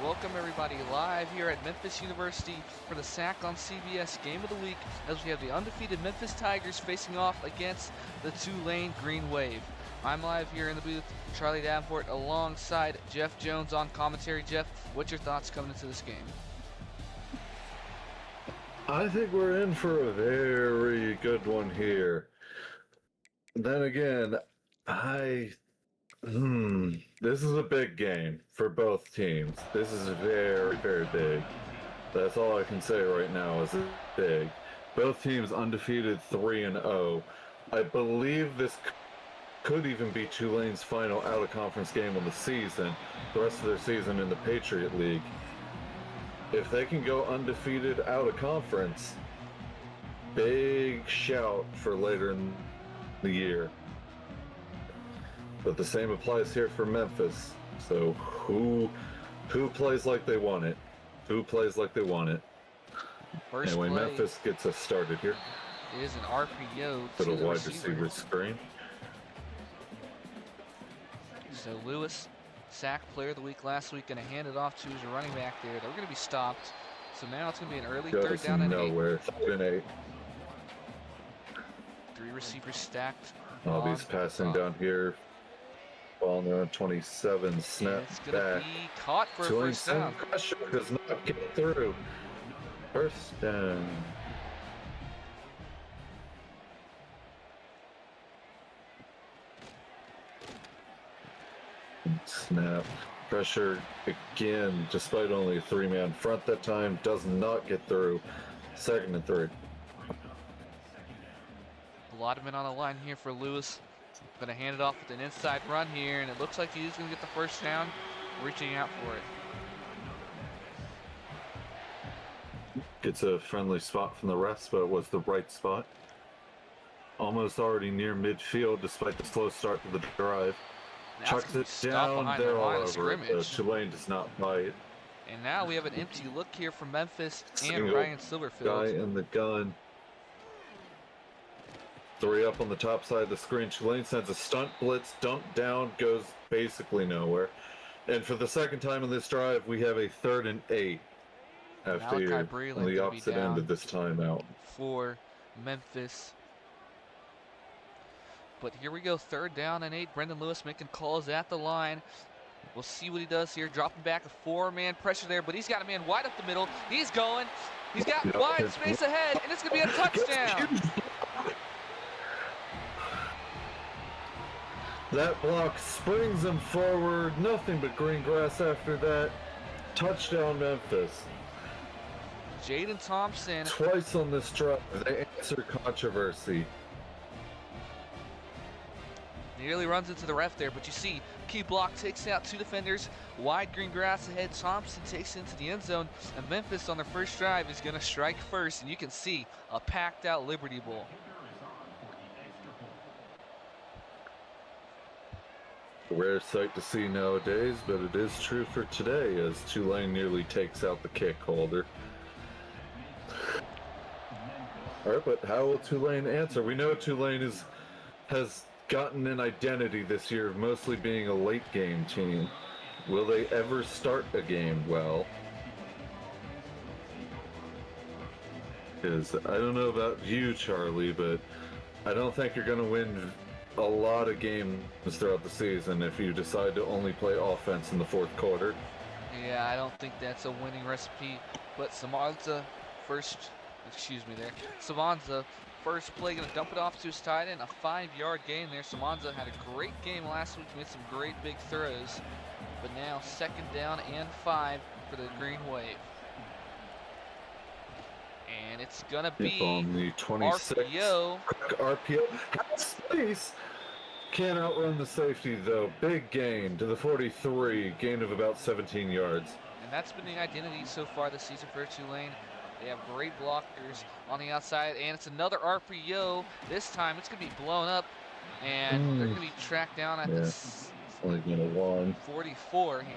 Welcome everybody live here at Memphis University for the SAC on CBS Game of the Week as we have the undefeated Memphis Tigers facing off against the Tulane Green Wave. I'm live here in the booth, Charlie Davenport alongside Jeff Jones on commentary. Jeff, what's your thoughts coming into this game? I think we're in for a very good one here. Then again, this is a big game for both teams. This is very, very big. That's all I can say right now is big. Both teams undefeated 3-0. I believe this could even be Tulane's final out-of-conference game of the season, the rest of their season in the Patriot League. If they can go undefeated out of conference, big shout for later in the year. But the same applies here for Memphis. So who plays like they want it? Who plays like they want it? First anyway, play Memphis gets us started here. is an RPO To to the wide receiver screen. So Lewis, SAC player of the week last week, going to hand it off to his running back there. They're going to be stopped. So now it's going to be an early third down and nowhere. 3rd and 8. 3 receivers stacked. Bobby's passing down here. Ball on 27. Snap it's going to back. be caught for a Tulane first down. pressure does not get through. First down. Snap. Pressure again, despite only a 3-man front that time, does not get through. 2nd and 3. A lot of men on the line here for Lewis. Going to hand it off with an inside run here, and it looks like he's going to get the first down, reaching out for it. Gets a friendly spot from the rest, but it was the right spot. Almost already near midfield, despite the slow start to the drive. Chucks it down there all over it. Tulane does not bite. And now we have an empty look here from Memphis and Single Ryan Silverfield. Guy in the gun. 3 up on the top side of the screen. Tulane sends a stunt blitz, dump down, goes basically nowhere. And for the second time in this drive, we have a 3rd and 8 after on the opposite end of this timeout. For Memphis. But here we go, 3rd down and 8. Brendan Lewis making calls at the line. We'll see what he does here. Dropping back a 4-man pressure there, but he's got a man wide up the middle. He's going. He's got wide space ahead, and it's going to be a touchdown. That block springs him forward. Nothing but green grass after that. Touchdown, Memphis. Jaden Thompson. Twice on this drive, they answer controversy. Nearly runs into the ref there, but you see, key block takes out 2 defenders. Wide green grass ahead. Thompson takes into the end zone, and Memphis on their first drive is going to strike first, and you can see a packed out Liberty Bowl. A rare sight to see nowadays, but it is true for today as Tulane nearly takes out the kick holder. All right, but how will Tulane answer? We know Tulane has gotten an identity this year of mostly being a late game team. Will they ever start a game well? Because I don't know about you, Charlie, but I don't think you're going to win a lot of games throughout the season if you decide to only play offense in the 4th quarter. Yeah, I don't think that's a winning recipe, but Samanza first play, going to dump it off to his tight end, a 5-yard gain there. Samanza had a great game last week, made some great big throws, but now 2nd down and 5 for the Green Wave. And it's going to be on the 26. RPO. Has space. Can't outrun the safety, though. Big gain to the 43, gain of about 17 yards. And that's been the identity so far this season for Tulane. They have great blockers on the outside, and it's another RPO. This time it's going to be blown up, and they're going to be tracked down at the 44 here.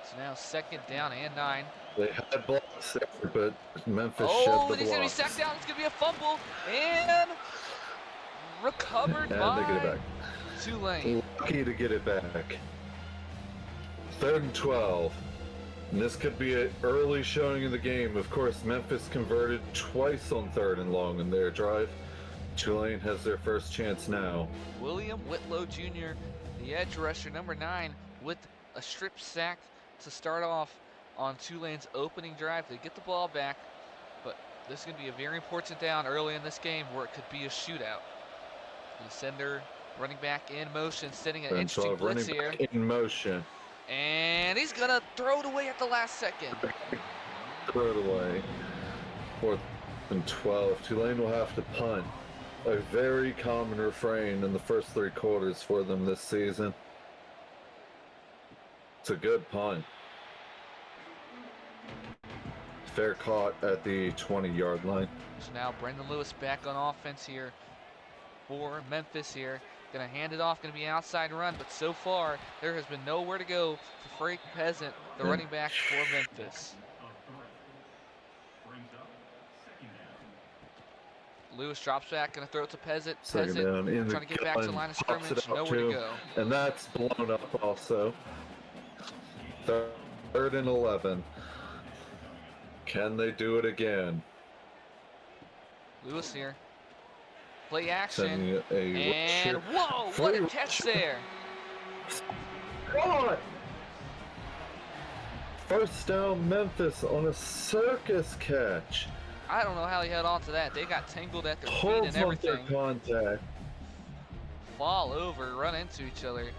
So now 2nd down and 9. They had blocks there, but Memphis shed the blocks. blocks. He's going to be sacked down. It's going to be a fumble, and recovered by they get it back. Tulane. Lucky to get it back. 3rd and 12. And this could be an early showing of the game. Of course, Memphis converted twice on 3rd and long in their drive. Tulane has their first chance now. William Whitlow Jr., the edge rusher, number 9, with a strip sack to start off on Tulane's opening drive. They get the ball back, but this is going to be a very important down early in this game where it could be a shootout. The sender running back in motion, setting an interesting blitz here. In motion. And he's going to throw it away at the last second. Throw it away. 4th and 12. Tulane will have to punt. A very common refrain in the first 3 quarters for them this season. It's a good punt. Fair caught at the 20-yard line. So now Brendan Lewis back on offense here for Memphis here. Gonna hand it off, gonna be an outside run, but so far there has been nowhere to go for Frank Peasant, the running back for Memphis. Lewis drops back, gonna throw it to Peasant. Peasant trying to get back to the line of scrimmage, nowhere to go. And that's blown up also. 3rd and 11. Can they do it again? Lewis here. Play action. And whoa, what a catch there. God! First down Memphis on a circus catch. I don't know how he held on to that. They got tangled at their feet and everything. Contact. Fall over, run into each other.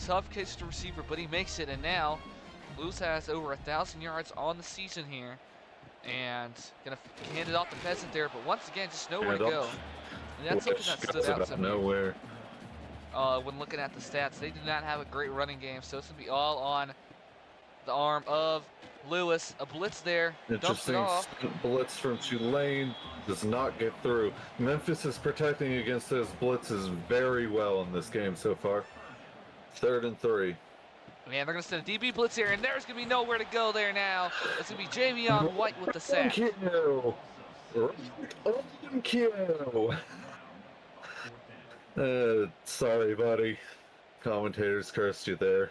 Tough catch to receiver, but he makes it, and now Lewis has over 1,000 yards on the season here. And gonna hand it off to Peasant there, but once again, just nowhere to go. And that's something that stood out to me. Nowhere. When looking at the stats, they do not have a great running game, so it's gonna be all on the arm of Lewis. A blitz there, dumps it off. Blitz from Tulane does not get through. Memphis is protecting against those blitzes very well in this game so far. 3rd and 3. Man, they're going to send a DB blitz here, and there's going to be nowhere to go there now. It's going to be Javion White with the sack. Thank you. Sorry, buddy. Commentators cursed you there.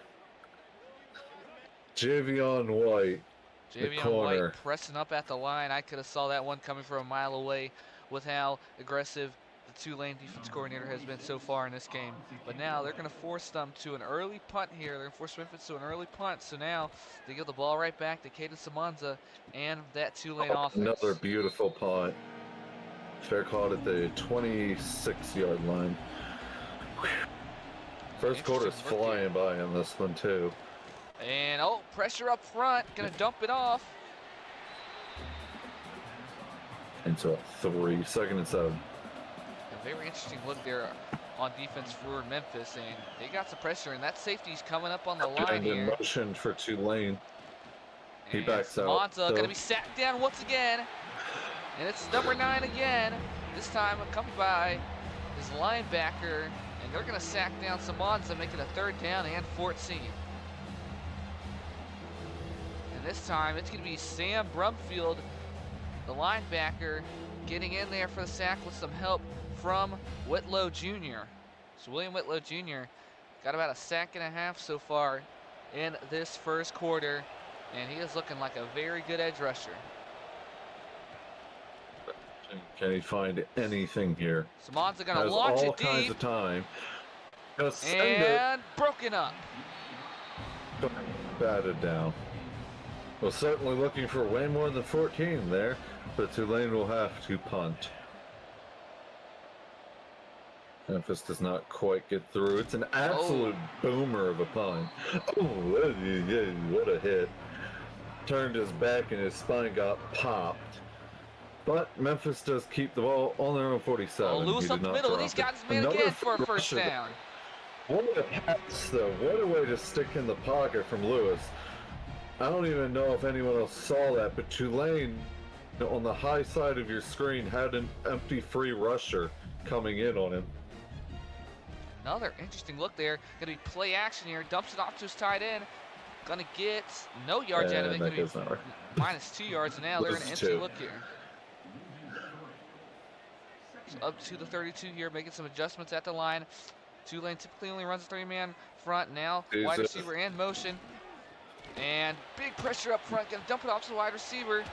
Javion White, Javion White pressing up at the line. I could have saw that one coming from a mile away with how aggressive the Tulane defense coordinator has been so far in this game. But now they're going to force them to an early punt here. They're going to force Memphis to an early punt. So now they give the ball right back to Caden Samanza and that Tulane offense. Another beautiful punt. Fair caught at the 26-yard line. First quarter's flying by on this one too. And pressure up front, gonna dump it off. And so 3, 2nd and 7. A very interesting look there on defense for Memphis, and they got some pressure, and that safety's coming up on the line here. And in motion for Tulane. He backs out. Monza gonna be sat down once again, and it's number 9 again. This time accompanied by his linebacker, and they're gonna sack down Samanza, making a 3rd down and 14. This time it's going to be Sam Brumfield, the linebacker, getting in there for the sack with some help from Whitlow Jr. So William Whitlow Jr. got about a sack and a half so far in this first quarter, and he is looking like a very good edge rusher. Can he find anything here? Samanza going to launch it deep. All kinds of time. And broken up. Batted down. Well, certainly looking for way more than 14 there, but Tulane will have to punt. Memphis does not quite get through. It's an absolute boomer of a punt. Oh, what a hit. Turned his back and his spine got popped. But Memphis does keep the ball on their own 47. Lewis up the middle, and he's got his man again for a first down. What a pass, though. What a way to stick in the pocket from Lewis. I don't even know if anyone else saw that, but Tulane, on the high side of your screen, had an empty free rusher coming in on him. Another interesting look there. Gonna be play action here. Dumps it off to his tight end. Gonna get no yards out of it. Gonna be -2 yards, and now they're gonna empty look here. So up to the 32 here, making some adjustments at the line. Tulane typically only runs a 3-man front. Now wide receiver in motion. And big pressure up front, gonna dump it off to the wide receiver.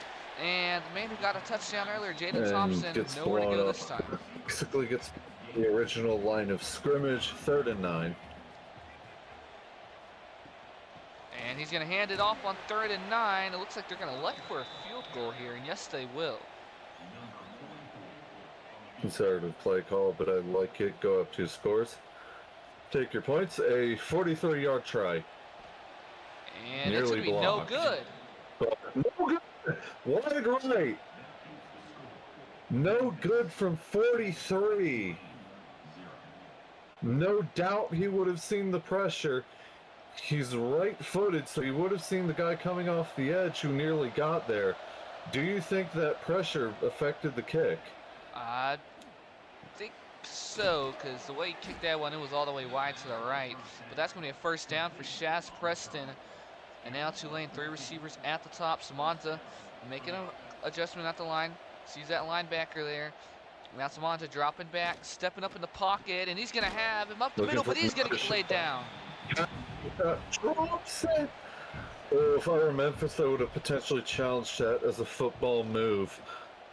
And the man who got a touchdown earlier, Jaden Thompson, gets nowhere to blown go up. this time. Basically gets the original line of scrimmage, 3rd and 9. And he's going to hand it off on 3rd and 9. It looks like they're going to elect for a field goal here, and yes, they will. Conservative play call, but I like it. Go up 2 scores. Take your points. A 43-yard try. And it's going to be no good. No good. Wide right. No good from 43. No doubt he would have seen the pressure. He's right-footed, so he would have seen the guy coming off the edge who nearly got there. Do you think that pressure affected the kick? I think so, because the way he kicked that one, it was all the way wide to the right. But that's going to be a 1st down for Shaz Preston. And now Tulane, 3 receivers at the top. Samanza making an adjustment at the line. Sees that linebacker there. Now Samanza dropping back, stepping up in the pocket, and he's going to have him up the middle, but he's going to get laid down. Drops it. Oh, if I were Memphis, I would have potentially challenged that as a football move,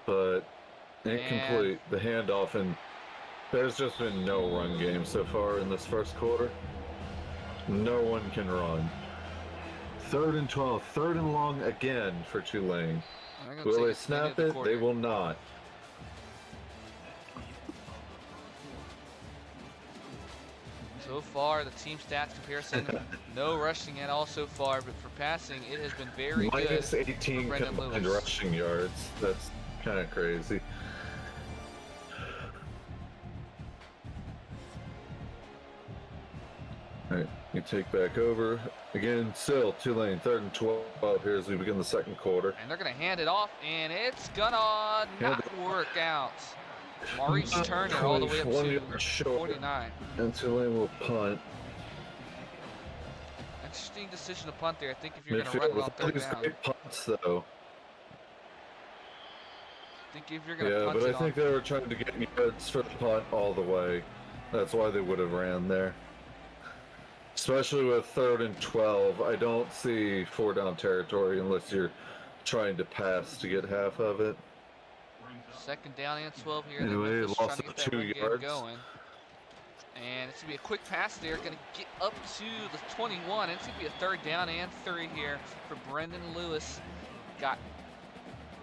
but incomplete. The handoff, and there's just been no run game so far in this 1st quarter. No one can run. 3rd and 12, 3rd and long again for Tulane. Will they snap it? They will not. So far, the team stats comparison, no rushing at all so far, but for passing, it has been very good. Minus 18 combined rushing yards. That's kind of crazy. All right, you take back over. Again, still Tulane, 3rd and 12 here as we begin the 2nd quarter. And they're going to hand it off, and it's going to not work out. Maurice Turner all the way up to 49. And Tulane will punt. Interesting decision to punt there. I think if you're going to run it on 3rd down. Great punts, though. I think if you're going to punt but I think they were trying to get yards for the punt all the way. That's why they would have ran there. Especially with 3rd and 12, I don't see 4-down territory unless you're trying to pass to get half of it. 2nd down and 12 here. Anyway, loss of 2 yards. Going. And it's going to be a quick pass there. Going to get up to the 21. It's going to be a 3rd down and 3 here for Brendan Lewis. Got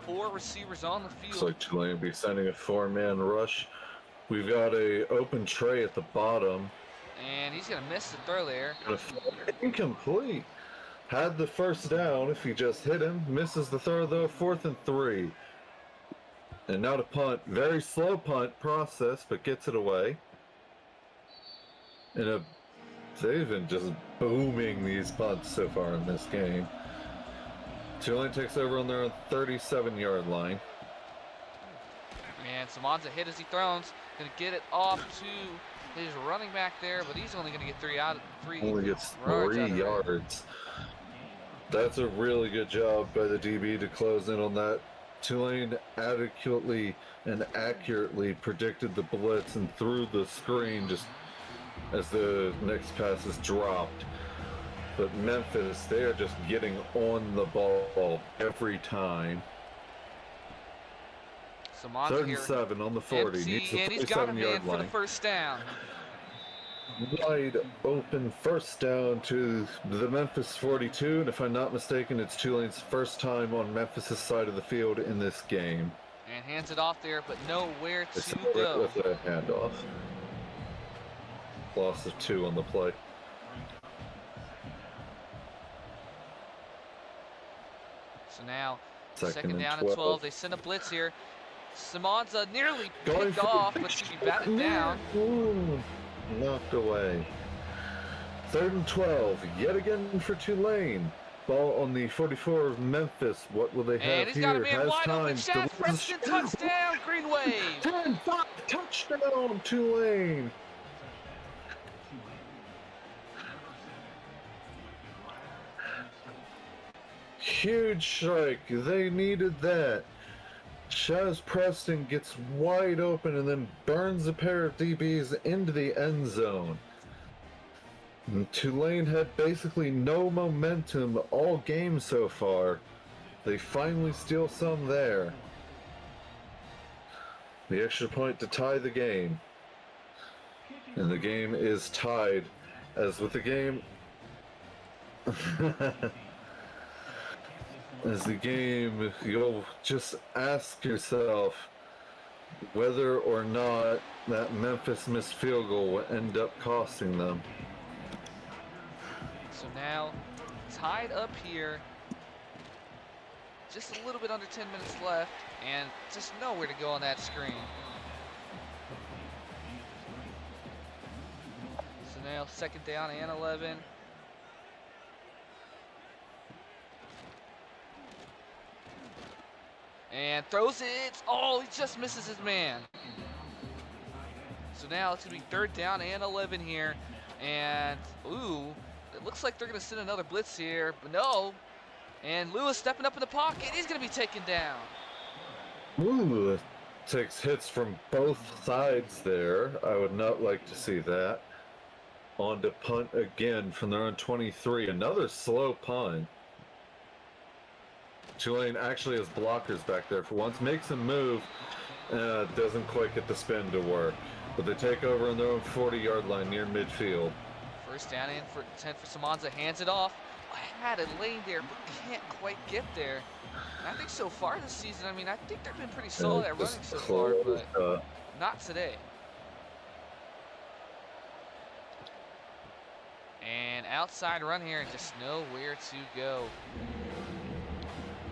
4 receivers on the field. Looks like Tulane will be sending a 4-man rush. We've got a open tray at the bottom. And he's going to miss the throw there. Incomplete. Had the 1st down if he just hit him. Misses the throw though. 4th and 3. And now to punt. Very slow punt process, but gets it away. And they've been just booming these punts so far in this game. Tulane takes over on their 37-yard line. And Samanza hit as he throws. Going to get it off to his running back there, but he's only going to get 3 out of 3. Only gets 3 yards. That's a really good job by the DB to close in on that. Tulane adequately and accurately predicted the blitz and threw the screen just as the next pass is dropped. But Memphis, they are just getting on the ball every time. 3rd and 7 on the 40. Needs the 47-yard line. For the 1st down. Wide open 1st down to the Memphis 42, and if I'm not mistaken, it's Tulane's 1st time on Memphis' side of the field in this game. And hands it off there, but nowhere to go. With a handoff. Loss of 2 on the play. So now, 2nd down and 12. They send a blitz here. Samanza nearly picked off, but should be batted down. Ooh, knocked away. 3rd and 12, yet again for Tulane. Ball on the 44 of Memphis. What will they have here? And he's got a man wide open. Shaq Preston, touchdown, Green Wave. 10-5 touchdown, Tulane. Huge strike. They needed that. Shaz Preston gets wide open and then burns a pair of DBs into the end zone. And Tulane had basically no momentum all game so far. They finally steal some there. The extra point to tie the game. And the game is tied. As with the game... As the game, you'll just ask yourself whether or not that Memphis missed field goal will end up costing them. So now, tied up here. Just a little bit under 10 minutes left, and just nowhere to go on that screen. So now, second down and 11. And throws it. Oh, he just misses his man. So now it's going to be third down and 11 here. And, ooh, it looks like they're going to send another blitz here. But no. And Lewis stepping up in the pocket. He's going to be taken down. Ooh, takes hits from both sides there. I would not like to see that. On to punt again from their own 23. Another slow punt. Tulane actually has blockers back there for once. Makes a move. Doesn't quite get the spin to work. But they take over on their own 40-yard line near midfield. First down in for 10 for Samanza. Hands it off. I had a lane there, but can't quite get there. And I think so far this season, I mean, I think they've been pretty solid at running so far, but not today. And outside run here, and just nowhere to go.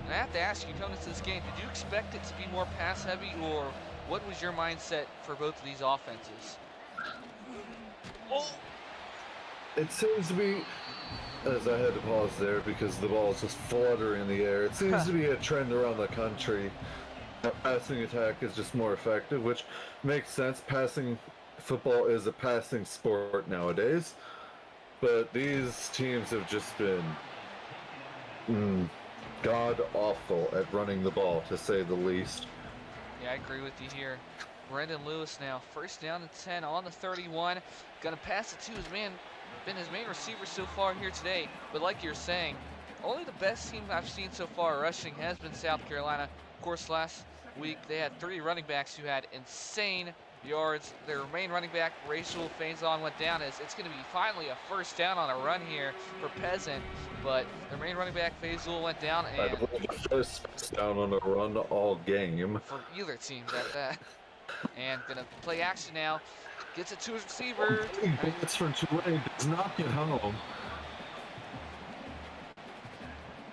And I have to ask you, coming into this game, did you expect it to be more pass heavy, or what was your mindset for both of these offenses? Oh! It seems to be, as I had to pause there because the ball is just fluttering in the air, it seems to be a trend around the country. Passing attack is just more effective, which makes sense. Passing football is a passing sport nowadays. But these teams have just been god-awful at running the ball, to say the least. Yeah, I agree with you here. Brendan Lewis now, first down and 10 on the 31. Gonna pass it to his man, been his main receiver so far here today. But like you're saying, only the best team I've seen so far rushing has been South Carolina. Of course, last week they had 3 running backs who had insane yards. Their main running back, Rachel Faison, went down. As it's going to be finally a first down on a run here for Peasant, but their main running back, Faison, went down. And I believe the first down on a run all game. For either team at that. And going to play action now. Gets it to his receiver. It's from Tulane, does not get home.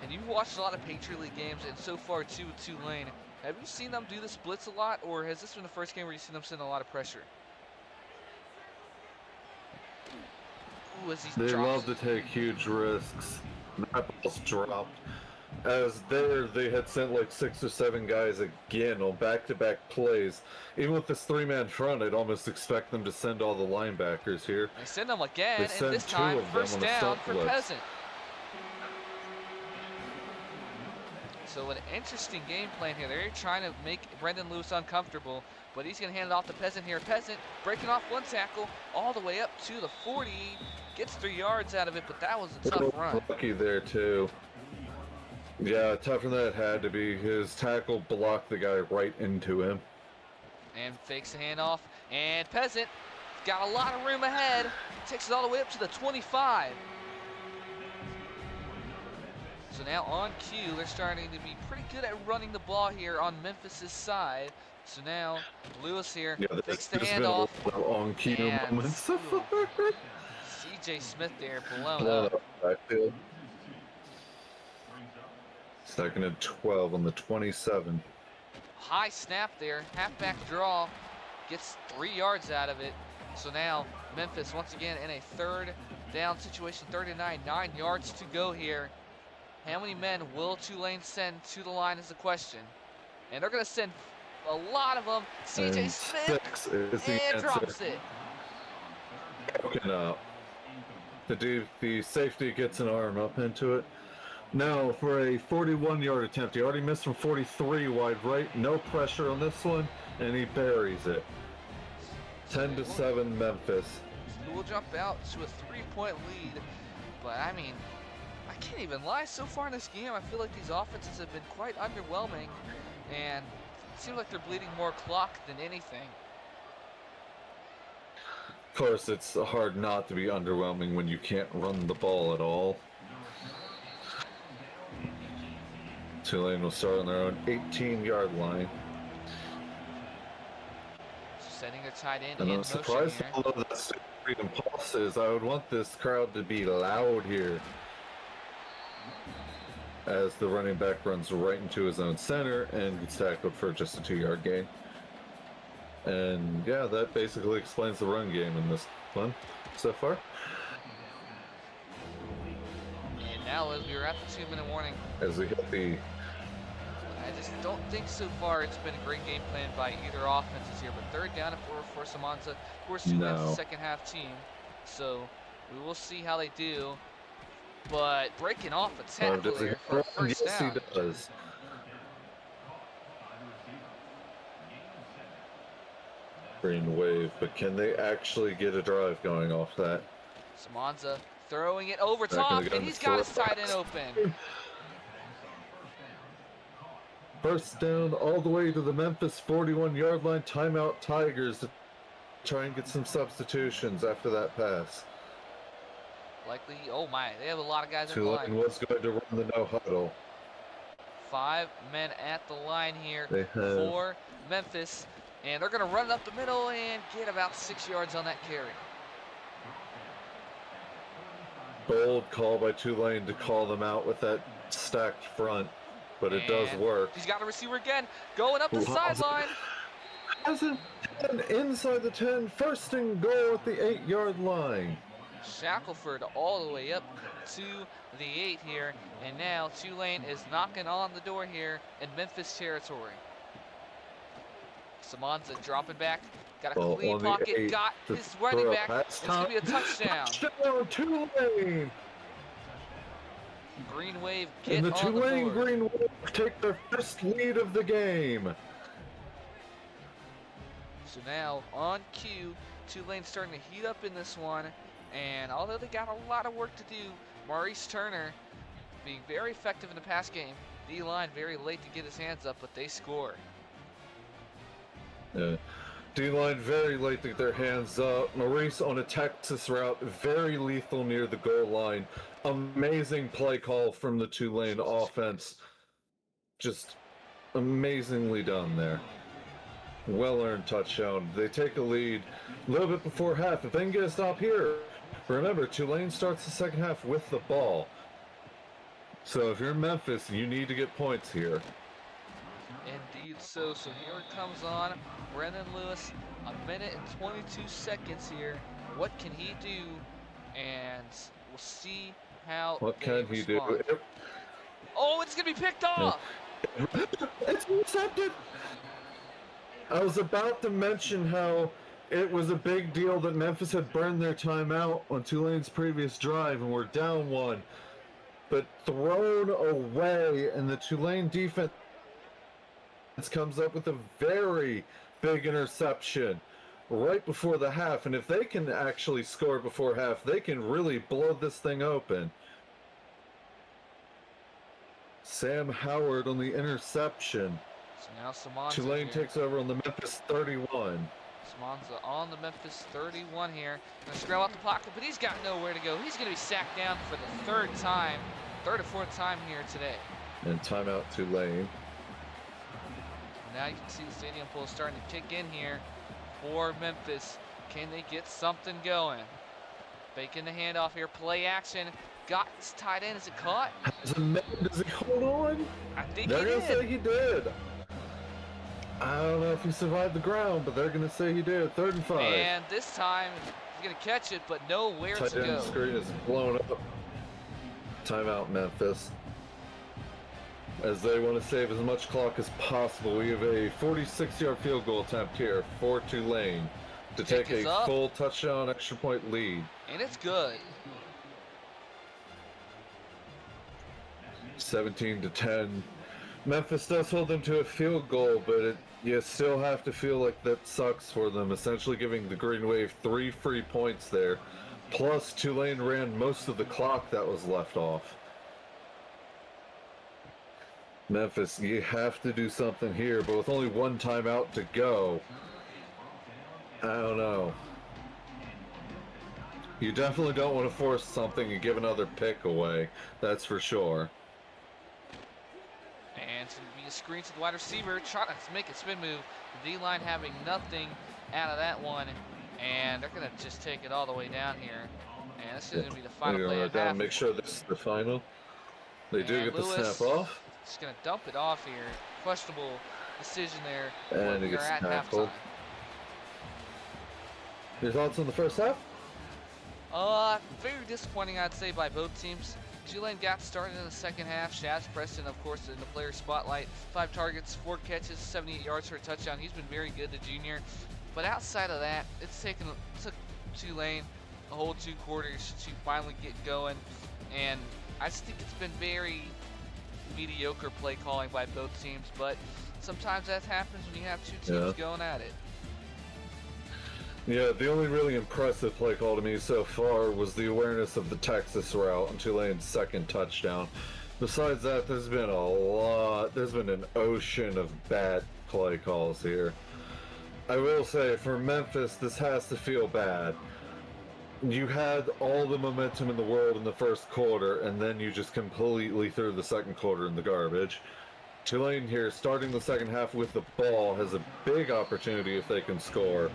And you've watched a lot of Patriot League games, and so far too with Tulane. Have you seen them do this blitz a lot, or has this been the first game where you've seen them send a lot of pressure? Ooh, as he They love to take huge risks. That ball's dropped. As there, they had sent like 6 or 7 guys again on back-to-back plays. Even with this 3-man front, I'd almost expect them to send all the linebackers here. They send them again, They and sent this 2 time of them first on a down stunt for blitz. Peasant. So an interesting game plan here. They're trying to make Brendan Lewis uncomfortable, but he's going to hand it off to Peasant here. Peasant breaking off one tackle all the way up to the 40. Gets 3 yards out of it, but that was a tough run. Lucky there, too. Yeah, tougher than that had to be. His tackle blocked the guy right into him. And fakes the handoff. And Peasant got a lot of room ahead. Takes it all the way up to the 25. So now on cue, they're starting to be pretty good at running the ball here on Memphis's side. So now Lewis here fakes the handoff. On cue moments. CJ Smith there blown up. Backfield. Second and 12 on the 27. High snap there, halfback draw, gets 3 yards out of it. So now Memphis once again in a third down situation, 3rd and 9, 9 yards to go here. How many men will Tulane send to the line is the question. And they're going to send a lot of them. CJ Smith and drops it. Broken up. The safety gets an arm up into it. Now for a 41-yard attempt. He already missed from 43 wide right. No pressure on this one, and he buries it. 10-7 Memphis. we'll jump out to a 3-point lead. But I mean, I can't even lie. So far in this game, I feel like these offenses have been quite underwhelming, and it seems like they're bleeding more clock than anything. Of course, it's hard not to be underwhelming when you can't run the ball at all. Tulane will start on their own 18-yard line. Setting their tight end And in I'm motion surprised here. all of that freedom passes. I would want this crowd to be loud here. As the running back runs right into his own center and gets tackled for just a 2-yard gain. And yeah, that basically explains the run game in this one so far. And now as we were at the 2-minute warning, As we hit the... I just don't think so far it's been a great game plan by either offenses here. But third down and 4 for Samanza. Of course, Tulane's the second half team. So we will see how they do. But breaking off a tackle here for a first down. Yes, he does. Green wave, but can they actually get a drive going off that? Samanza throwing it over top, and he's got his tight end open. First down all the way to the Memphis 41-yard line. Timeout Tigers to try and get some substitutions after that pass. Likely, oh my, they have a lot of guys at the Tulane line. was going to run the no huddle. 5 men at the line here They have for Memphis. And they're going to run it up the middle and get about 6 yards on that carry. bold call by Tulane to call them out with that stacked front, but it does work. He's got a receiver again, going up the sideline. Hasn't been inside the 10, first and goal at the 8-yard line. Shackelford all the way up to the 8 here, and now Tulane is knocking on the door here in Memphis territory. Samanza dropping back, got a clean pocket, got his running back. It's going to be a touchdown. Touchdown, Tulane! Green Wave get and the on Tulane the board. Green Wave take their first lead of the game. So now on cue, Tulane starting to heat up in this one, and although they got a lot of work to do, Maurice Turner being very effective in the pass game. D-line very late to get his hands up, but they score. D-line very late to get their hands up. Maurice on a Texas route, very lethal near the goal line. Amazing play call from the Tulane offense. Just amazingly done there. Well-earned touchdown. They take a lead a little bit before half. If they can get a stop here, remember, Tulane starts the second half with the ball. So if you're Memphis, you need to get points here. Indeed so. So here it comes on. Brendan Lewis, 1:22 here. What can he do? And we'll see how What can he do? Oh, it's going to be picked off! It's intercepted! I was about to mention how it was a big deal that Memphis had burned their timeout on Tulane's previous drive and were down one. But thrown away, and the Tulane defense comes up with a very big interception right before the half. And if they can actually score before half, they can really blow this thing open. Sam Howard on the interception. So now Samanza Tulane here. takes over on the Memphis 31. Samanza on the Memphis 31 here. Gonna scramble out the pocket, but he's got nowhere to go. He's gonna be sacked down for the third or fourth time here today. And timeout Tulane. Now you can see the stadium pool starting to kick in here for Memphis. Can they get something going? Faking the handoff here, play action. Got his tight end, is it caught? Does he hold on? I think They're he going did. to say he did. I don't know if he survived the ground, but they're going to say he did. 3rd and 5. And this time, he's going to catch it, but nowhere to Tight go. end screen is blown up. Timeout Memphis. As they want to save as much clock as possible, we have a 46-yard field goal attempt here for Tulane to take a full touchdown extra point lead. And it's good. 17-10. Memphis does hold them to a field goal, but you still have to feel like that sucks for them, essentially giving the Green Wave 3 free points there. Plus, Tulane ran most of the clock that was left off. Memphis, you have to do something here, but with only one timeout to go, I don't know. You definitely don't want to force something and give another pick away, that's for sure. And it's going to be a screen to the wide receiver, trying to make a spin move. The D-line having nothing out of that one, and they're going to just take it all the way down here. And this is going to be the final play of half. Make sure this is the final. They do get Lewis, the snap off. Just going to dump it off here. Questionable decision there. And he gets tackled. Your thoughts on the first half? Very disappointing, I'd say, by both teams. Tulane got started in the second half. Shaz Preston, of course, in the player spotlight. 5 targets, 4 catches, 78 yards for a touchdown. He's been very good, the junior. But outside of that, it took Tulane a whole 2 quarters to finally get going. And I just think it's been very mediocre play calling by both teams. But sometimes that happens when you have 2 teams going at it. Yeah, the only really impressive play call to me so far was the awareness of the Texas route on Tulane's second touchdown. Besides that, there's been an ocean of bad play calls here. I will say, for Memphis, this has to feel bad. You had all the momentum in the world in the first quarter, and then you just completely threw the second quarter in the garbage. Tulane here, starting the second half with the ball, has a big opportunity if they can score.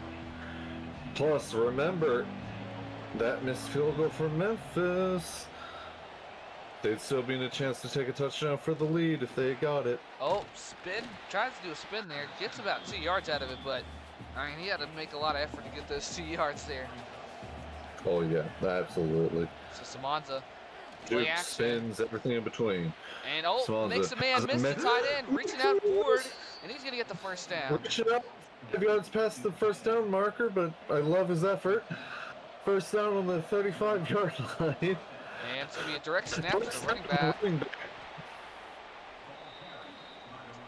Plus, remember, that missed field goal for Memphis. They'd still be in a chance to take a touchdown for the lead if they got it. Oh, spin. Tries to do a spin there. Gets about 2 yards out of it, but, I mean, he had to make a lot of effort to get those 2 yards there. Oh, yeah, absolutely. So, Samanza. Duke spins, everything in between. And, Samanza makes a man miss the tight end. Reaching out forward, and he's going to get the first down. Reaching out. 5 yards past the first down marker, but I love his effort. First down on the 35-yard line. And it's going to be a direct snap to the running back.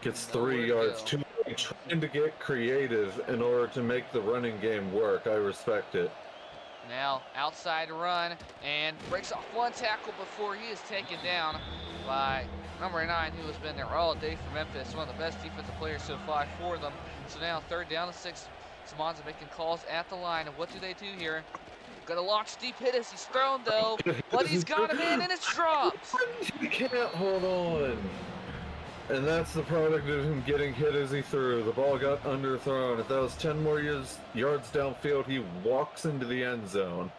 Gets 3 yards. Trying to get creative in order to make the running game work. I respect it. Now, outside run, and breaks off 1 tackle before he is taken down by number 9, who has been there all day for Memphis. One of the best defensive players so far for them. So now 3rd down and 6. Samanza making calls at the line. And what do they do here? Gonna launch deep hit as he's thrown, though. But he's got him in, and it's dropped. He can't hold on. And that's the product of him getting hit as he threw. The ball got underthrown. If that was 10 more yards downfield, he walks into the end zone.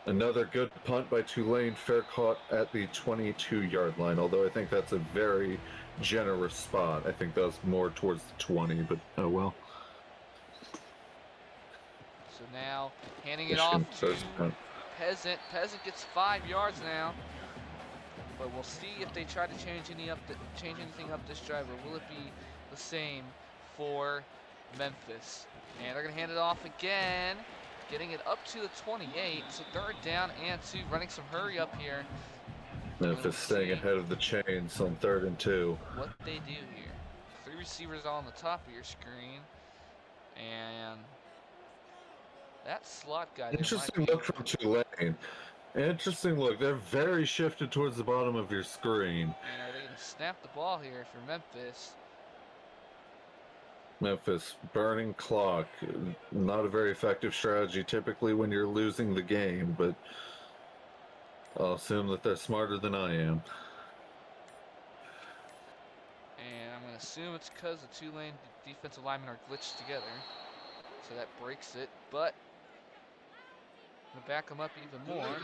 Another good punt by Tulane, fair caught at the 22-yard line, although I think that's a very generous spot. I think that was more towards the 20, but oh well. So now, handing it off to Peasant. Peasant gets 5 yards now. But we'll see if they try to change anything up this drive, or will it be the same for Memphis? And they're going to hand it off again. Getting it up to the 28, so 3rd down and 2, running some hurry up here. Memphis staying ahead of the chains on 3rd and 2. What they do here. 3 receivers on the top of your screen. And that slot guy. Interesting look from Tulane. Interesting look. They're very shifted towards the bottom of your screen. And are they going to snap the ball here for Memphis? Memphis, burning clock. Not a very effective strategy typically when you're losing the game, but I'll assume that they're smarter than I am. And I'm going to assume it's because the Tulane defensive linemen are glitched together. So that breaks it, but I'm going to back them up even more.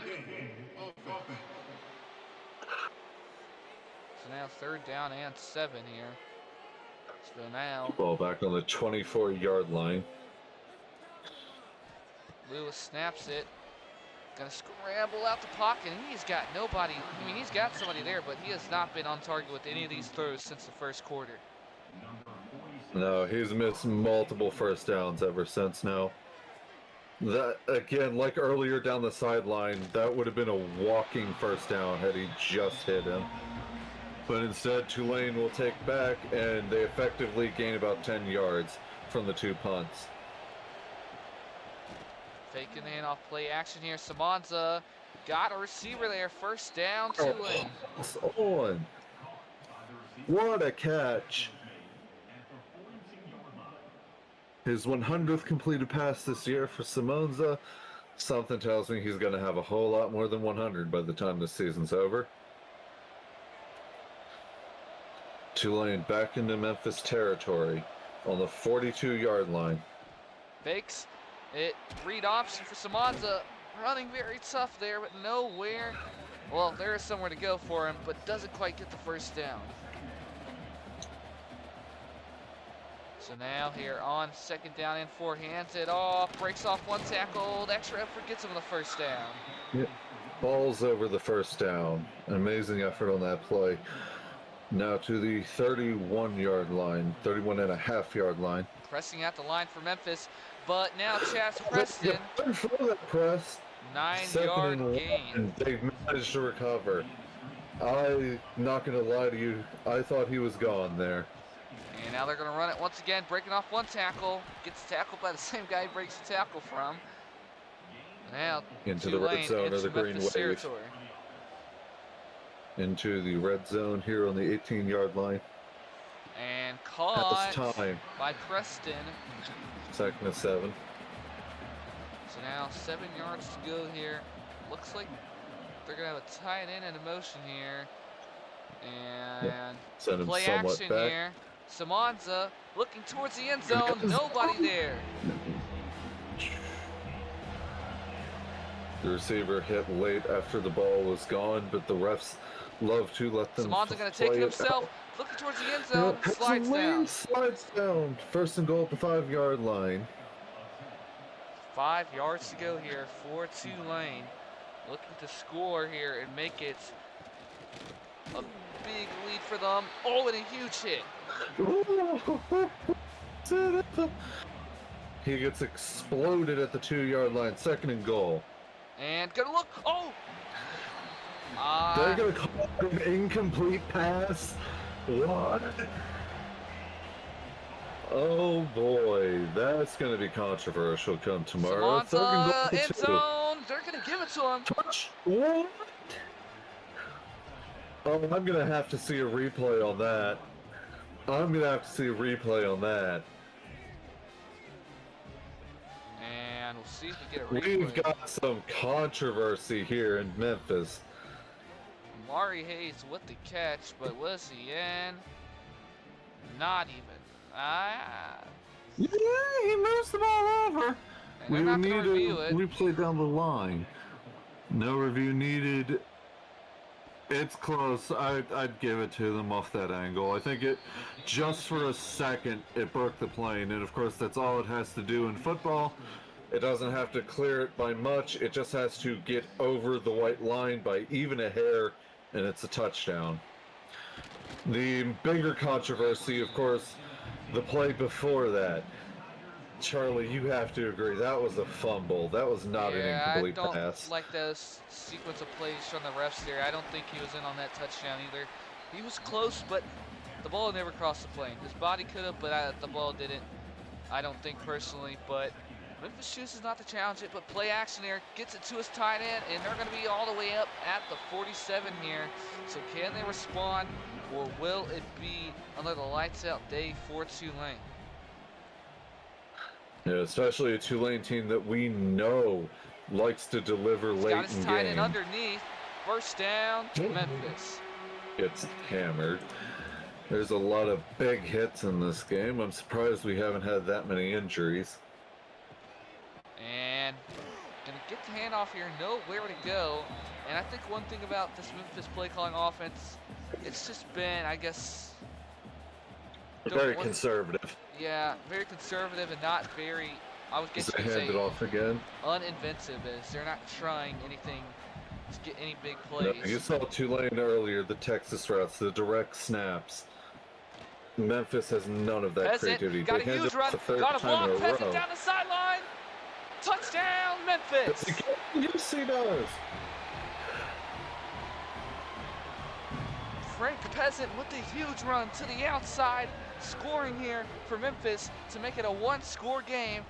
So now 3rd down and 7 here. So now ball back on the 24-yard line. Lewis snaps it. Gonna scramble out the pocket, and he's got nobody. I mean, he's got somebody there, but he has not been on target with any of these throws since the first quarter. No, he's missed multiple first downs ever since now. That, again, like earlier down the sideline, that would have been a walking first down had he just hit him. But instead, Tulane will take back, and they effectively gain about 10 yards from the 2 punts. Faking the handoff, play action here. Samanza got a receiver there. First down, Tulane. On. What a catch. His 100th completed pass this year for Samonza. Something tells me he's going to have a whole lot more than 100 by the time this season's over. Tulane back into Memphis territory on the 42-yard line. Fakes it. Read option for Samanza. Running very tough there, but nowhere. Well, there is somewhere to go for him, but doesn't quite get the first down. So now here on 2nd down and 4, hands it off, breaks off 1 tackle, the extra effort gets him the first down. Yeah. Balls over the first down. An amazing effort on that play. Now to the 31-yard line, 31.5-yard line. Pressing out the line for Memphis, but now Chaz Preston. For that press. 9-yard gain. And they managed to recover. I'm not going to lie to you. I thought he was gone there. And now they're going to run it once again, breaking off 1 tackle. Gets tackled by the same guy he breaks the tackle from. Now into the red zone of the Green Wave. Territory. Into the red zone here on the 18-yard line. And caught time by Preston. 2nd and 7. So now 7 yards to go here. Looks like they're going to have a tight end in motion here. And play action back. here. Samanza looking towards the end zone. Nobody there. The receiver hit late after the ball was gone, but the refs love to let them Samanza going to take it himself. Looking towards the end zone. Slides down. Slides down. 1st and goal at the 5-yard line. 5 yards to go here for Tulane. Looking to score here and make it a big lead for them. Oh, and a huge hit. He gets exploded at the 2-yard line. 2nd and goal. And gonna look. Oh! They're gonna call it an incomplete pass. What? Oh boy, that's gonna be controversial come tomorrow. Samanza, end zone. They're gonna give it to him. Touch. What? Oh, I'm gonna have to see a replay on that. I'm gonna have to see a replay on that. And we'll see if we get a replay. We've got some controversy here in Memphis. Mari Hayes with the catch, but was he in? Not even. Yeah, he moves the ball over. We need to review it. Replay down the line. No review needed. It's close. I'd give it to them off that angle. I think it, just for a second, it broke the plane. And of course, that's all it has to do in football. It doesn't have to clear it by much. It just has to get over the white line by even a hair, and it's a touchdown. The bigger controversy, of course, the play before that. Charlie, you have to agree, that was a fumble. That was not an incomplete pass. I don't like those sequence of plays from the refs there. I don't think he was in on that touchdown either. He was close, but the ball never crossed the plane. His body could have, but the ball didn't. I don't think personally, but Memphis chooses not to challenge it, but play action there, gets it to his tight end, and they're going to be all the way up at the 47 here. So can they respond, or will it be another lights out day for Tulane? Yeah, especially a Tulane team that we know likes to deliver late in game. Got his tight end underneath. First down, Memphis. Gets hammered. There's a lot of big hits in this game. I'm surprised we haven't had that many injuries. And gonna get the handoff here, know where to go. And I think one thing about this Memphis play calling offense, it's just been, I guess, very conservative. Yeah, very conservative and not very, I would guess you could say, hand it off again. Uninventive, as they're not trying anything to get any big plays. No, you saw Tulane earlier, the Texas routes, the direct snaps. Memphis has none of that creativity. Got a huge run, got a block, pass it down the sideline. Touchdown, Memphis! Yes, he does. Frank Peasant with a huge run to the outside, scoring here for Memphis to make it a one-score game.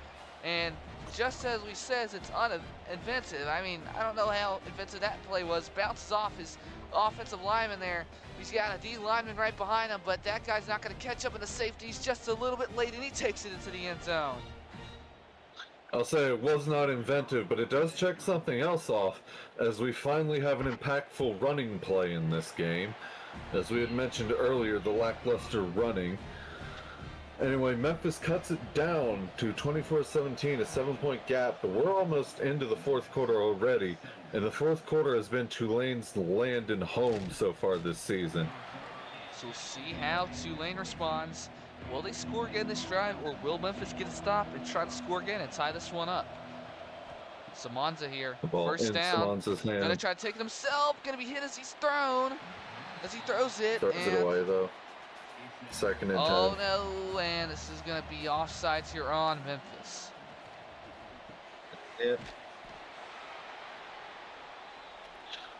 And just as we says, it's uninventive. I mean, I don't know how inventive that play was. Bounces off his offensive lineman there. He's got a D lineman right behind him, but that guy's not going to catch up in the safety. He's just a little bit late, and he takes it into the end zone. I'll say it was not inventive, but it does check something else off, as we finally have an impactful running play in this game. As we had mentioned earlier, the lackluster running. Anyway, Memphis cuts it down to 24-17, a 7-point gap, but we're almost into the fourth quarter already, and the fourth quarter has been Tulane's land and home so far this season. So we'll see how Tulane responds. Will they score again this drive, or will Memphis get a stop and try to score again and tie this one up? Samanza here, first down. Gonna try to take it himself. Gonna be hit as he's thrown. As he throws it. Throws it away though. Second and 10. Oh no, and this is gonna be offsides here on Memphis. Yeah.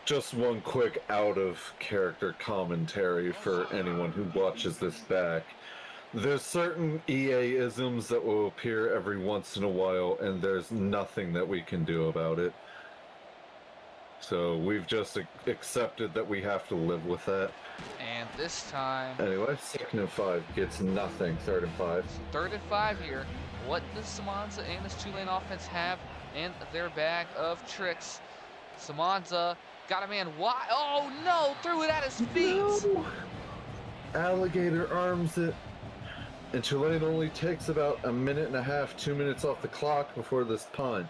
Just one quick out of character commentary for anyone who watches this back. There's certain EA-isms that will appear every once in a while, and there's nothing that we can do about it. So we've just accepted that we have to live with that. And this time... Anyway, 2nd and 5 gets nothing. 3rd and 5. 3rd and 5 here. What does Samanza and this Tulane offense have in their bag of tricks? Samanza got a man wide. Oh no! Threw it at his feet! No. Alligator arms it. And Tulane only takes about a minute and a half, 2 minutes off the clock before this punt.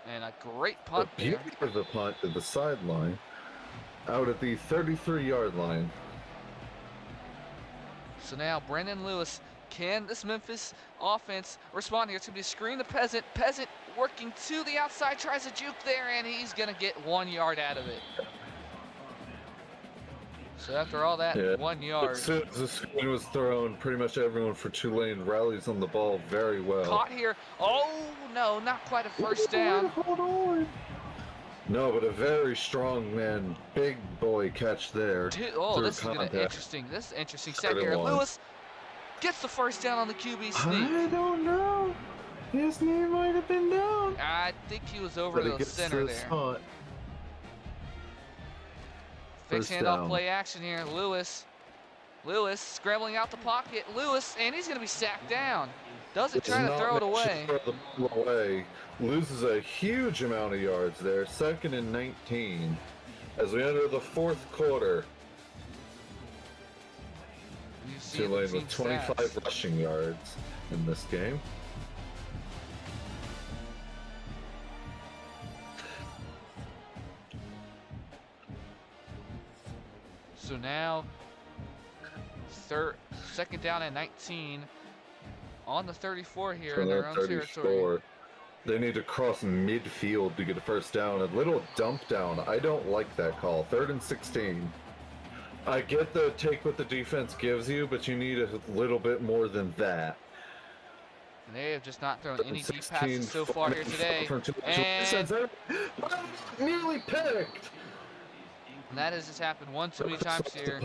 And a great punt there. The punt to the sideline, out at the 33-yard line. So now Brandon Lewis, can this Memphis offense respond here? It's going to be a screen to Peasant. Peasant working to the outside, tries to juke there, and he's going to get 1 yard out of it. So after all that, 1 yard. As soon as the screen was thrown, pretty much everyone for Tulane rallies on the ball very well. Caught here. Oh, no, not quite a first down. Hold on. No, but a very strong man, big boy catch there. Oh, this is going to be interesting. This is interesting. Second here. Lewis gets the first down on the QB sneak. I don't know. His knee might have been down. I think he was over to the center there. Fix handoff play action here. Lewis scrambling out the pocket. Lewis, and he's going to be sacked down. Doesn't try to throw it away. Loses a huge amount of yards there. 2nd and 19 as we enter the fourth quarter. Tulane with 25 rushing yards in this game. So now, 2nd down and 19 on the 34 here in their own territory. They need to cross midfield to get a first down. A little dump down. I don't like that call. 3rd and 16. I get the take what the defense gives you, but you need a little bit more than that. And they have just not thrown any deep passes so far here today. And nearly picked. And that has just happened one too many times here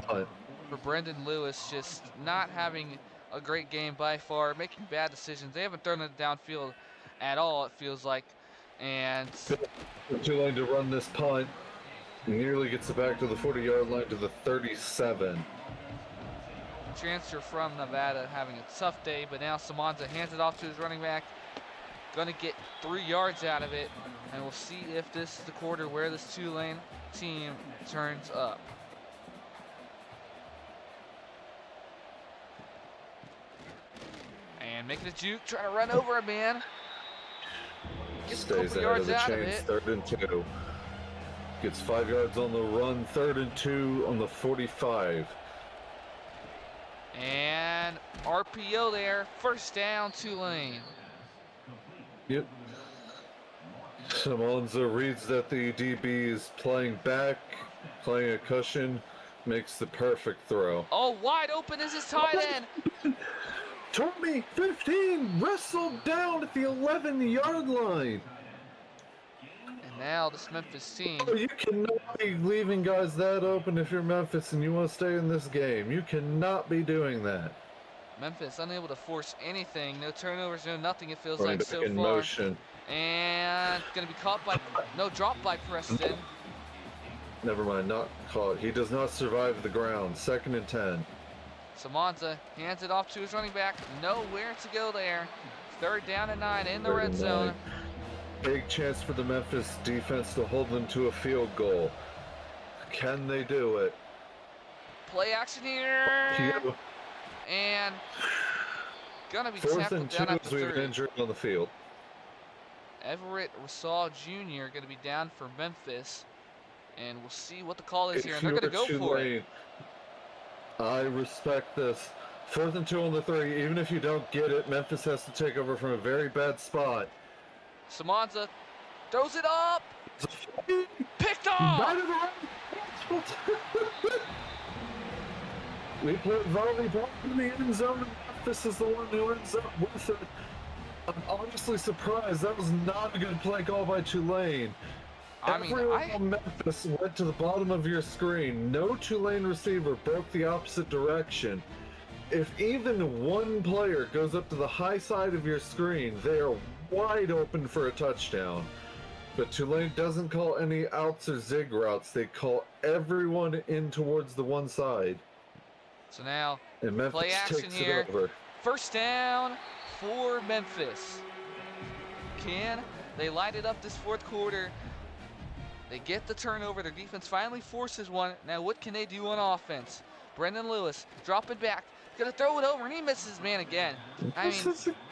for Brendan Lewis, just not having a great game by far, making bad decisions. They haven't thrown it downfield at all, it feels like. And Tulane to run this punt. Nearly gets it back to the 40-yard line to the 37. Transfer from Nevada having a tough day, but now Samanza hands it off to his running back. Gonna get 3 yards out of it, and we'll see if this is the quarter where this Tulane team turns up. And making a juke, trying to run over a man. Gets a couple yards out of it. 3rd and 2. Gets 5 yards on the run. 3rd and 2 on the 45. And RPO there. First down, Tulane. Yep. Samanza reads that the DB is playing back, playing a cushion, makes the perfect throw. Oh, wide open is his tight end. 15, wrestled down at the 11-yard line. And Now this Memphis team. Oh, you cannot be leaving guys that open if you're Memphis and you want to stay in this game. You cannot be doing that. Memphis unable to force anything. No turnovers, no nothing, it feels Running like back so in far. motion. And going to be caught by, no, drop by Preston. Never mind, not caught. He does not survive the ground. 2nd and 10. Samanza hands it off to his running back. Nowhere to go there. 3rd down and 9 in the red zone. Big chance for the Memphis defense to hold them to a field goal. Can they do it? Play action here. And gonna be 4th tackled and 2 down at as the we have 30. injured on the field. Everett Rasaw Jr. gonna be down for Memphis. And we'll see what the call is here. And they're gonna go for it. I respect this. 4th and 2 on the 3. Even if you don't get it, Memphis has to take over from a very bad spot. Samanza throws it up. Picked off. We play volleyball in the end zone, and Memphis is the one who ends up with it. I'm honestly surprised. That was not a good play call by Tulane. Everyone on Memphis went to the bottom of your screen. No Tulane receiver broke the opposite direction. If even one player goes up to the high side of your screen, they are wide open for a touchdown. But Tulane doesn't call any outs or zig routes. They call everyone in towards the one side. So now, and Memphis play action takes here. it over. 1st down for Memphis. Can they light it up this 4th quarter? They get the turnover. Their defense finally forces one. Now what can they do on offense? Brendan Lewis dropping back. Gonna throw it over, and he misses man again. I mean,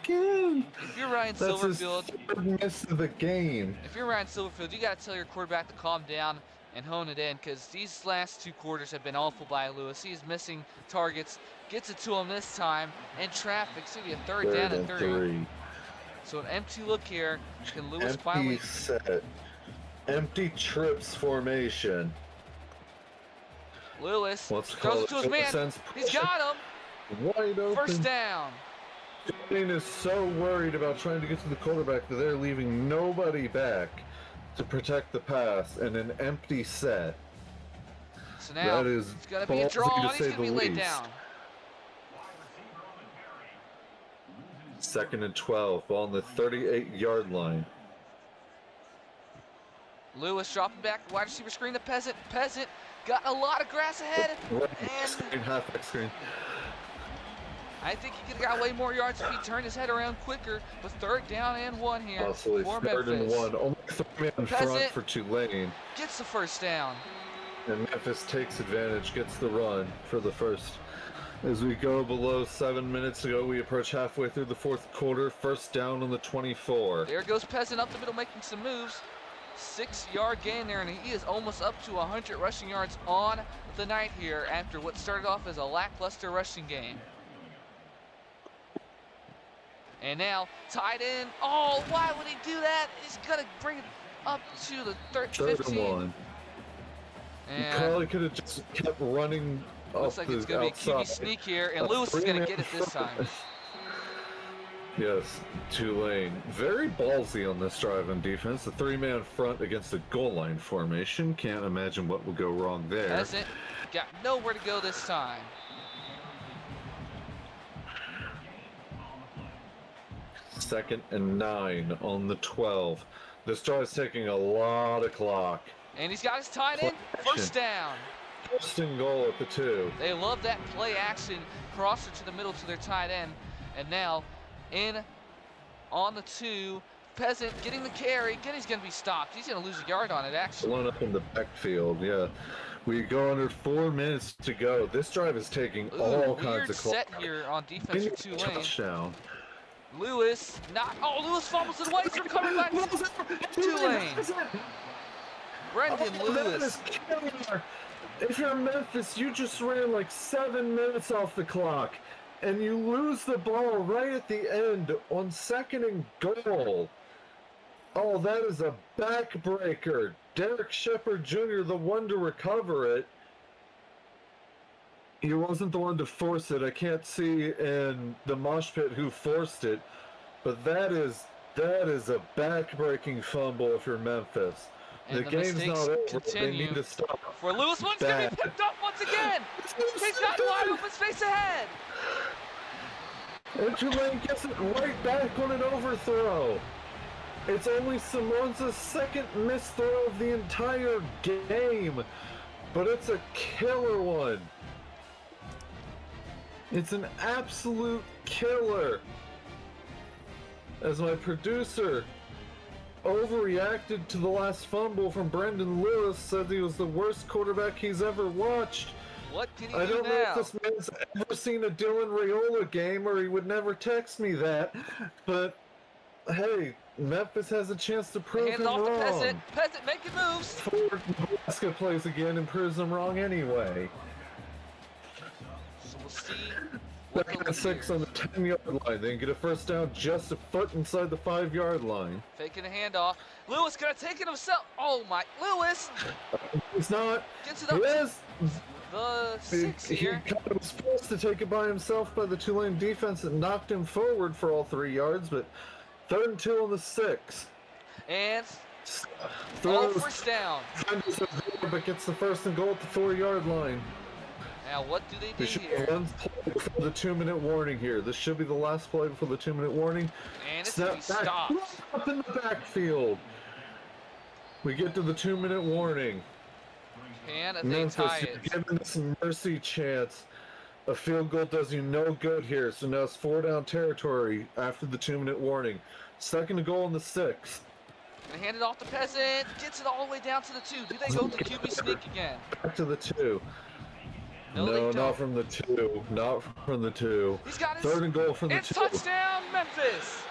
again. If you're Ryan That's Silverfield, his 3rd miss of the game. If you're Ryan Silverfield, you gotta tell your quarterback to calm down and hone it in, because these last 2 quarters have been awful by Lewis. He's missing targets, gets it to him this time, and traffic. It's gonna be a 3rd down and 3. So an empty look here. Can Lewis finally set? Empty trips formation. Lewis Let's throws it to his man. He's got him. Wide open. 1st down. Tulane is so worried about trying to get to the quarterback that they're leaving nobody back to protect the pass, and an empty set. So now that is it's gonna be a draw, and he's gonna be laid least. down. 2nd and 12, ball on the 38-yard line. Lewis dropping back, wide receiver screen to Peasant. Peasant got a lot of grass ahead, and halfback screen. I think he could have got way more yards if he turned his head around quicker. But 3rd down and 1 here Possibly for 3rd Memphis. and 1. Only 3-man front for Tulane. Gets the 1st down. And Memphis takes advantage, gets the run for the 1st. As we go below 7 minutes to go, we approach halfway through the 4th quarter. 1st down on the 24. There goes Peasant up the middle, making some moves. 6-yard gain there, and he is almost up to 100 rushing yards on the night here after what started off as a lackluster rushing game. And now, tight end. Oh, why would he do that? He's going to bring it up to the 15. 3rd and 1. And he probably could have just kept running looks like it's going to be a QB sneak here, and Lewis is going to get it this time. Yes, Tulane. Very ballsy on this drive on defense. The 3-man front against the goal line formation. Can't imagine what will go wrong there. Hasn't got nowhere to go this time. Second and 9 on the 12. This drive is taking a lot of clock. And he's got his tight end. 1st down. 1st and goal at the 2. They love that play action crosser to the middle to their tight end. And now in on the 2, Peasant getting the carry. He's going to be stopped. He's going to lose a yard on it, actually. One up in the backfield, yeah. We go under 4 minutes to go. This drive is taking all kinds of clock. Weird set here on defense for Tulane. Touchdown. Lewis, Lewis fumbles it away. It's recovered by Tulane. Brendan Lewis. If you're Memphis, you just ran like 7 minutes off the clock, and you lose the ball right at the end on 2nd and goal. Oh, that is a backbreaker. Derek Shepard Jr., the one to recover it. He wasn't the one to force it. I can't see in the mosh pit who forced it, but that is That is a back-breaking fumble if you're Memphis. And the the game's mistakes not over. continue. They need to stop. For Lewis, one's going to be picked up once again. He's got wide open space ahead. And Tulane gets it right back on an overthrow. It's only Simonza's second missed throw of the entire game, but it's a killer one. It's an absolute killer. As my producer overreacted to the last fumble from Brendan Lewis, said he was the worst quarterback he's ever watched. What can he I do don't know now? if this man's ever seen a Dylan Raiola game, or he would never text me that. But hey, Memphis has a chance to prove him Hands off to wrong. Peasant. Peasant making moves. Ford Nebraska plays again and proves them wrong anyway. So we'll see what Second the and 6 on the 10-yard line. They can get a first down just a foot inside the 5-yard line. Faking a handoff. Lewis gonna take it himself. Oh my, Lewis He's not. gets it He up to is. the 6 He here. was supposed to take it by himself by the Tulane defense that knocked him forward for all 3 yards, but 3rd and 2 on the 6. And Throws, first down. but gets the 1st and goal at the 4-yard line. Now what do they do They should here? have one play before the 2-minute warning here. This should be the last play before the 2-minute warning. And it's gonna be Snap back, stopped. up in the backfield. We get to the 2-minute warning. And they Memphis, tie you're it. given this mercy chance. A field goal does you no good here, so now it's 4-down territory after the 2-minute warning. 2nd and goal on the 6. They hand it off to Peasant. Gets it all the way down to the 2. Do they go to QB sneak again? Back to the 2. No, they No, don't. not from the 2. Not from the 2. He's got his. 3rd and goal from the It's 2. touchdown, Memphis.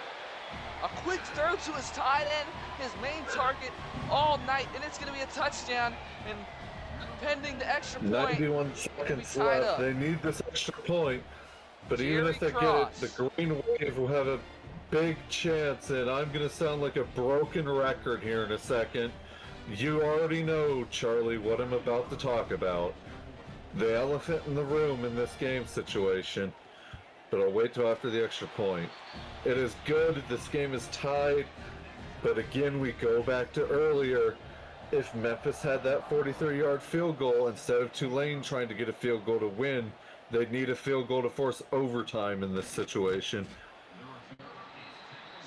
A quick throw to his tight end, his main target all night, and it's going to be a touchdown. And pending the extra point, 91 be seconds tied left. up. They need this extra point. But even Jerry if they Cross. get it, the Green Wave will have a big chance. And I'm going to sound like a broken record here in a second. You already know, Charlie, what I'm about to talk about. The elephant in the room in this game situation. But I'll wait till after the extra point. It is good. This game is tied. But again, we go back to earlier. If Memphis had that 43-yard field goal instead of Tulane trying to get a field goal to win, they'd need a field goal to force overtime in this situation.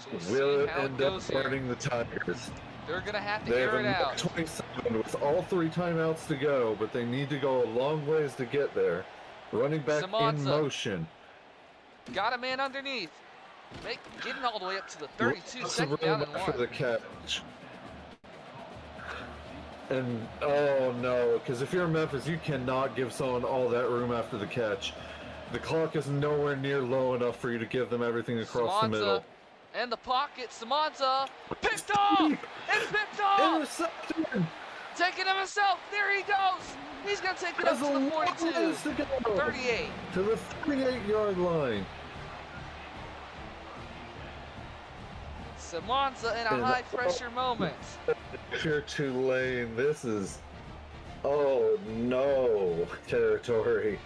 So we'll Will see it how it end up goes here. burning the Tigers? They're going to have to They have air it a out. 27 with all 3 timeouts to go, but they need to go a long ways to get there. Running back in Simonza. motion. Got a man underneath. Getting all the way up to the 32, Lots of second down room and for 1. the catch. And oh no, because if you're Memphis, you cannot give someone all that room after the catch. The clock is nowhere near low enough for you to give them everything across the middle. In the pocket, Simonza picked off! It's picked off! Intercepted! Taking him himself, there he goes! He's gonna take it up There's to a the long 42, ways to go. 38. To the 38-yard line. Simonza in a And- high pressure moment. If you're Tulane, this is oh no territory.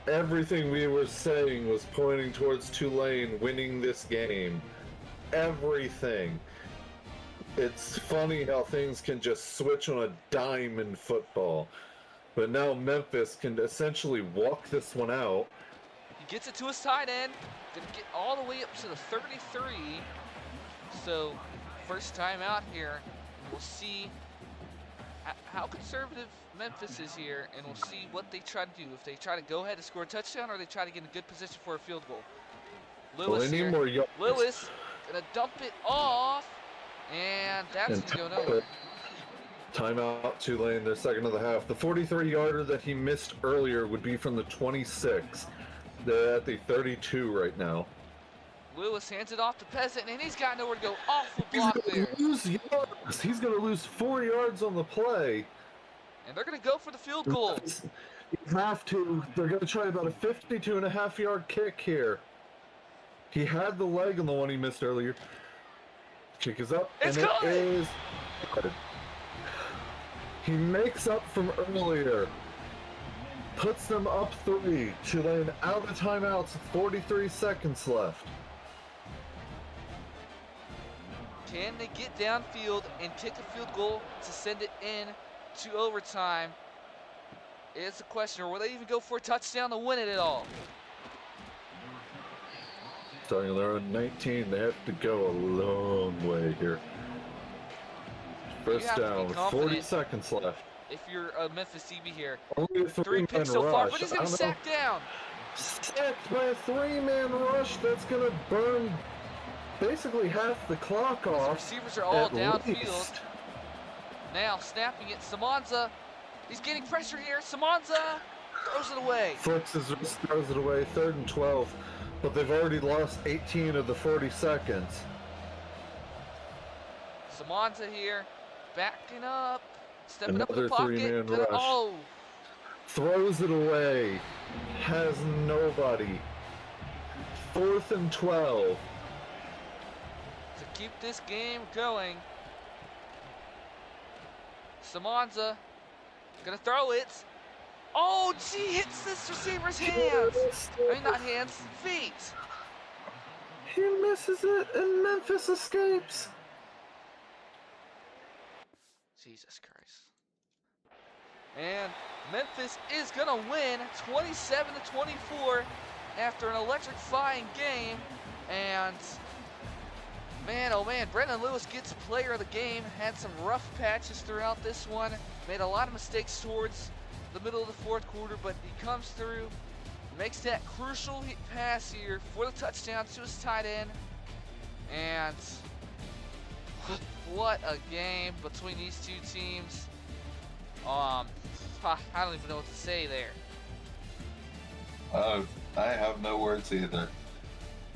Everything we were saying was pointing towards Tulane winning this game. Everything. It's funny how things can just switch on a dime in football. But now Memphis can essentially walk this one out. He gets it to his tight end. Gonna get all the way up to the 33. So, first time out here. We'll see how conservative Memphis is here, and we'll see what they try to do. If they try to go ahead and score a touchdown, or they try to get in a good position for a field goal. Well, Lewis they need here. more yards. Lewis gonna dump it off, and that's And gonna go nowhere. Timeout, Tulane, their second of the half. The 43-yarder that he missed earlier would be from the 26. They're at the 32 right now. Lewis hands it off to Peasant, and he's got nowhere to go. Awful He's block going there. to lose yards. He's going to lose 4 yards on the play. And they're gonna go for the field goal. You have to. They're going to try about a 52.5-yard kick here. He had the leg on the one he missed earlier. Kick is up, It's and good! it is good. He makes up from earlier. Puts them up 3. Tulane out of timeouts with 43 seconds left. Can they get downfield and kick a field goal to send it in to overtime? It's a question. Or will they even go for a touchdown to win it at all? Starting on their own 19, they have to go a long way here. First down, 40 seconds left. If you're a Memphis DB here. Only a 3 picks so far, but he's going to sack down. Sacked by a 3-man rush. That's going to burn basically half the clock off. The receivers are all downfield. Now snapping it, Samanza. He's getting pressure here. Samanza throws it away. Flexes throws it away, 3rd and 12. But they've already lost 18 of the 40 seconds. Samanza here, backing up, stepping Another up in the pocket. 3-man rush. Oh! Throws it away. Has nobody. 4th and 12. To keep this game going. Samanza gonna throw it. Oh, gee, hits this receiver's hands. I mean, not hands, feet. He misses it, and Memphis escapes. Jesus Christ. And Memphis is gonna win 27-24 after an electrifying game. And man, oh man, Brendan Lewis gets player of the game. Had some rough patches throughout this one. Made a lot of mistakes towards the middle of the 4th quarter, but he comes through, makes that crucial pass here for the touchdown to his tight end. And what a game between these two teams. I don't even know what to say there. I have no words either.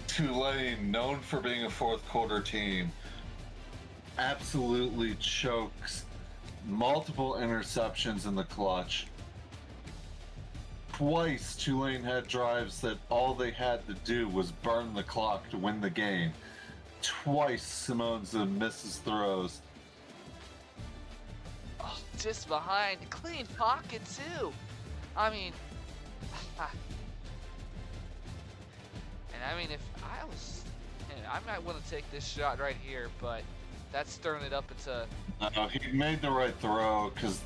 Tulane, known for being a 4th quarter team, absolutely chokes. Multiple interceptions in the clutch. Twice Tulane had drives that all they had to do was burn the clock to win the game. Twice Simonza misses throws. Oh, just behind, clean pocket too. I mean, and I mean, if I was, I might want to take this shot right here, but that's throwing it up into. No, he made the right throw because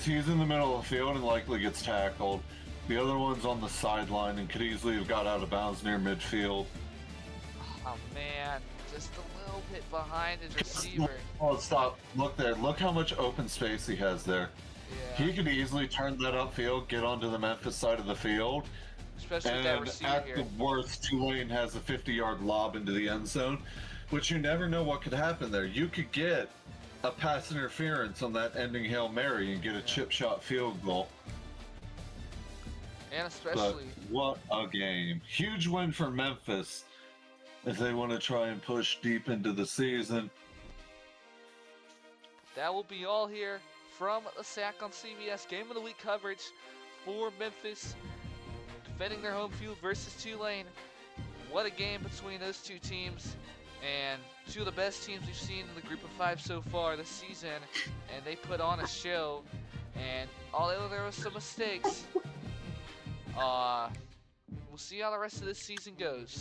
he's in the middle of the field and likely gets tackled. The other one's on the sideline and could easily have got out of bounds near midfield. Oh man, just a little bit behind his receiver. Oh, stop. Look there. Look how much open space he has there. Yeah. He could easily turn that upfield, get onto the Memphis side of the field. Especially with that receiver at here. the worst, Tulane has a 50-yard lob into the end zone, which you never know what could happen there. You could get a pass interference on that ending Hail Mary and get a chip shot field goal. And especially... But what a game. Huge win for Memphis if they want to try and push deep into the season. That will be all here from the SAC on CBS Game of the Week coverage for Memphis defending their home field versus Tulane. What a game between those two teams, and two of the best teams we've seen in the group of 5 so far this season, and they put on a show. And although there was some mistakes, we'll see how the rest of this season goes.